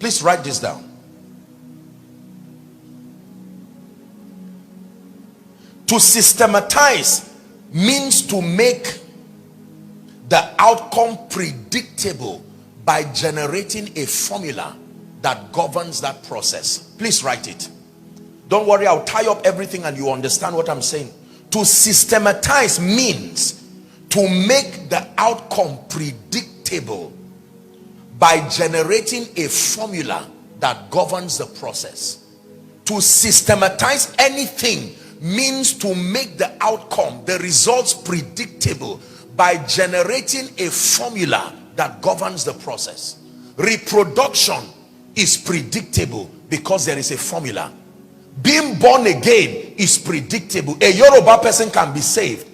Please write this down. To systematize means to make the outcome predictable by generating a formula that governs that process. Please write it. Don't worry, I'll tie up everything and you understand what I'm saying. To systematize means to make the outcome predictable by generating a formula that governs the process. To systematize anything means to make the outcome, the results, predictable by generating a formula that governs the process. Reproduction is predictable because there is a formula. Being born again is predictable. A Yoruba person can be saved.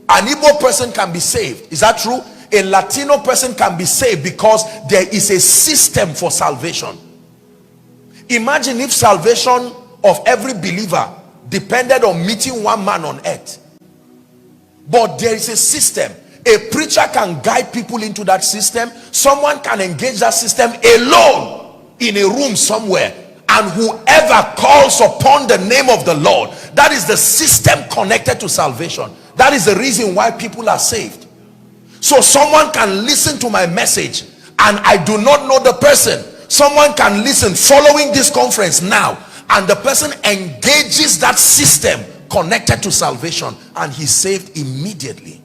An Igbo person can be saved. Is that true? A Latino person can be saved because there is a system for salvation. Imagine if salvation of every believer depended on meeting one man on earth. But there is a system. A preacher can guide people into that system. Someone can engage that system alone in a room somewhere, and whoever calls upon the name of the Lord, that is the system connected to salvation. That is the reason why people are saved. So someone can listen to my message and I do not know the person. Someone can listen following this conference now, and the person engages that system connected to salvation and he's saved immediately.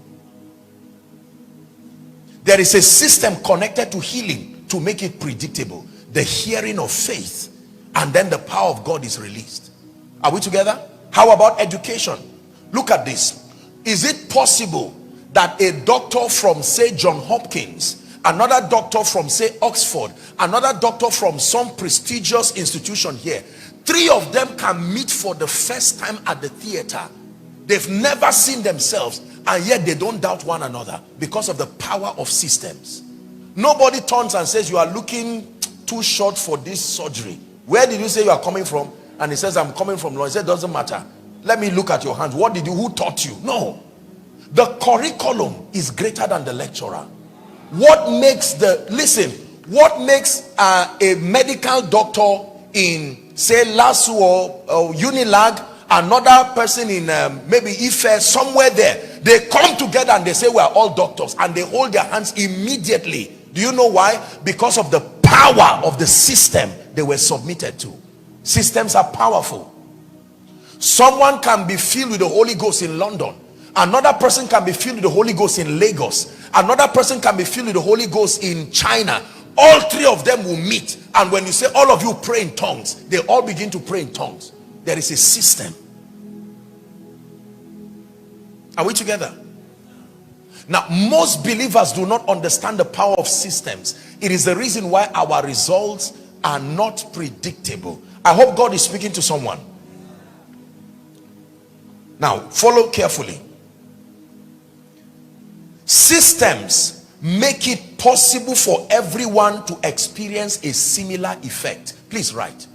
There is a system connected to healing to make it predictable. The hearing of faith, and then the power of God is released. Are we together? How about education? Look at this. Is it possible that a doctor from, say, John Hopkins, another doctor from, say, Oxford, another doctor from some prestigious institution here, three of them can meet for the first time at the theater? They've never seen themselves, and yet they don't doubt one another because of the power of systems. Nobody turns and says, you are looking too short for this surgery. Where did you say you are coming from? And he says, I'm coming from London. He said, doesn't matter. Let me look at your hands. What did you, who taught you? No. The curriculum is greater than the lecturer. What makes the, listen, what makes a medical doctor in, say, LASU or Unilag, another person in maybe Ife, somewhere there, they come together and they say we are all doctors, and they hold their hands immediately. Do you know why? Because of the power of the system they were submitted to. Systems are powerful. Someone can be filled with the Holy Ghost in London. Another person can be filled with the Holy Ghost in Lagos. Another person can be filled with the Holy Ghost in China. All three of them will meet, and when you say all of you pray in tongues, they all begin to pray in tongues. There is a system. Are we together? Now, most believers do not understand the power of systems. It is the reason why our results are not predictable. I hope God is speaking to someone. Now, follow carefully. Systems make it possible for everyone to experience a similar effect. Please write.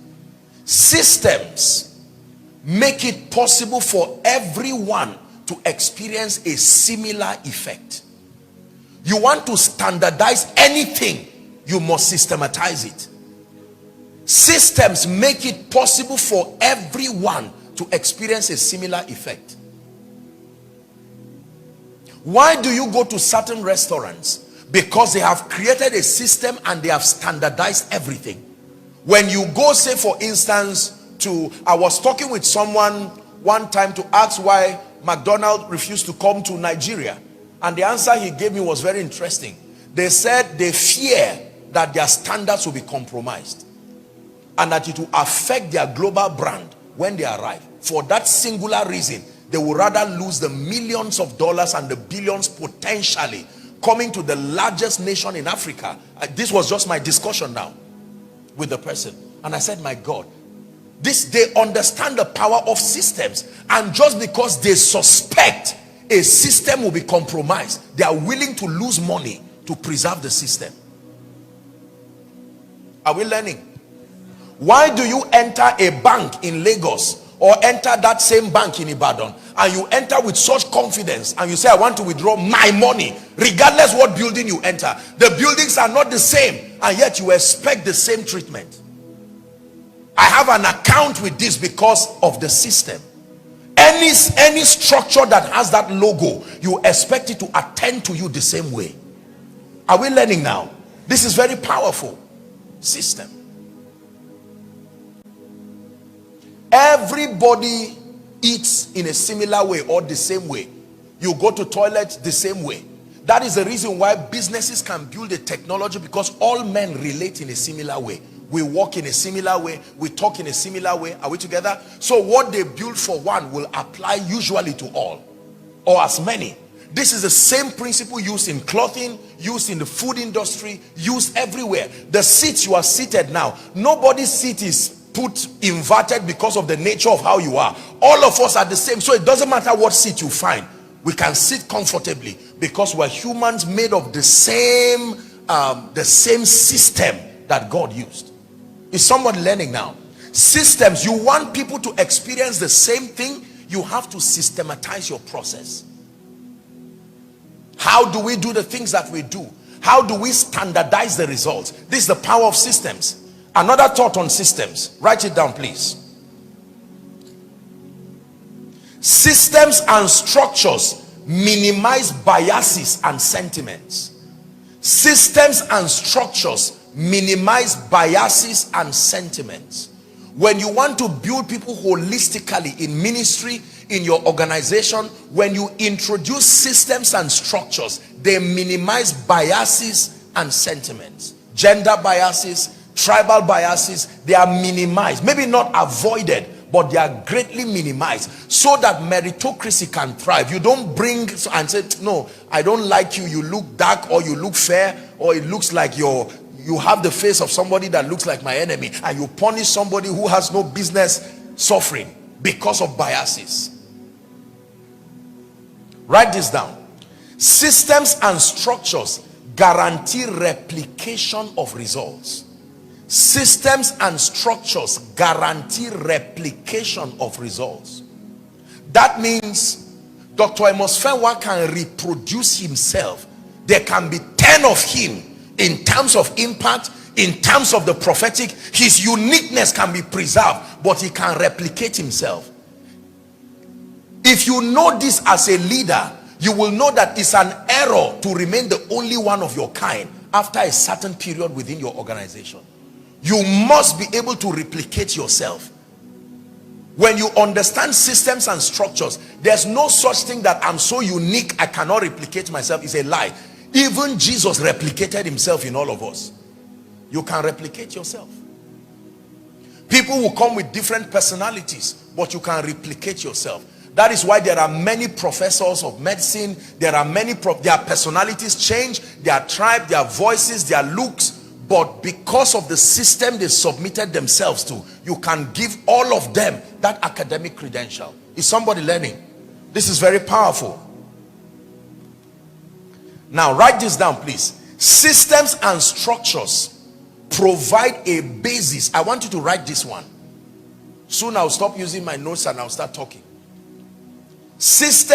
Systems make it possible for everyone to experience a similar effect. You want to standardize anything, you must systematize it. Systems make it possible for everyone to experience a similar effect. Why do you go to certain restaurants? Because they have created a system and they have standardized everything. When you go, say for instance, I was talking with someone one time to ask why McDonald's refused to come to Nigeria, and the answer he gave me was very interesting. They said they fear that their standards will be compromised and that it will affect their global brand when they arrive. For that singular reason, they would rather lose the millions of dollars and the billions potentially coming to the largest nation in Africa. This was just my discussion now with the person, and I said, my God, they understand the power of systems, and just because they suspect a system will be compromised, they are willing to lose money to preserve the system. Are we learning? Why do you enter a bank in Lagos or enter that same bank in Ibadan, and you enter with such confidence and you say, I want to withdraw my money, regardless what building you enter? The buildings are not the same, and yet you expect the same treatment. I have an account with this because of the system. Any structure that has that logo, you expect it to attend to you the same way. Are we learning now? This is very powerful. System. Everybody eats in a similar way or the same way. You go to toilet the same way. That is the reason why businesses can build a technology, because all men relate in a similar way. We walk in a similar way. We talk in a similar way. Are we together? So what they build for one will apply usually to all, or as many. This is the same principle used in clothing, used in the food industry, used everywhere. The seats you are seated now, nobody's seat is put inverted because of the nature of how you are. All of us are the same. So it doesn't matter what seat you find. We can sit comfortably because we're humans made of the same system that God used. Is someone learning now? Systems. You want people to experience the same thing, you have to systematize your process. How do we do the things that we do? How do we standardize the results? This is the power of systems. Another thought on systems. Write it down, please. Systems and structures minimize biases and sentiments. Systems and structures minimize biases and sentiments. When you want to build people holistically in ministry, in your organization, when you introduce systems and structures, they minimize biases and sentiments. Gender biases, tribal biases, they are minimized. Maybe not avoided, but they are greatly minimized so that meritocracy can thrive. You don't bring and say, no, I don't like you, you look dark, or you look fair, or it looks like you have the face of somebody that looks like my enemy, and you punish somebody who has no business suffering because of biases. Write this down. Systems and structures guarantee replication of results. Systems and structures guarantee replication of results. That means Dr. Amos Fenwa can reproduce himself. There can be 10 of him in terms of impact, in terms of the prophetic. His uniqueness can be preserved, but he can replicate himself. If you know this as a leader, you will know that it's an error to remain the only one of your kind after a certain period within your organization. You must be able to replicate yourself. When you understand systems and structures, there's no such thing that I'm so unique I cannot replicate myself. It's a lie. Even Jesus replicated himself in all of us. You can replicate yourself. People will come with different personalities, but you can replicate yourself. That is why there are many professors of medicine. There are many, their personalities change, their tribe, their voices, their looks. But because of the system they submitted themselves to, you can give all of them that academic credential. Is somebody learning? This is very powerful. Now write this down, please. Systems and structures provide a basis. I want you to write this one. Soon I'll stop using my notes and I'll start talking. Systems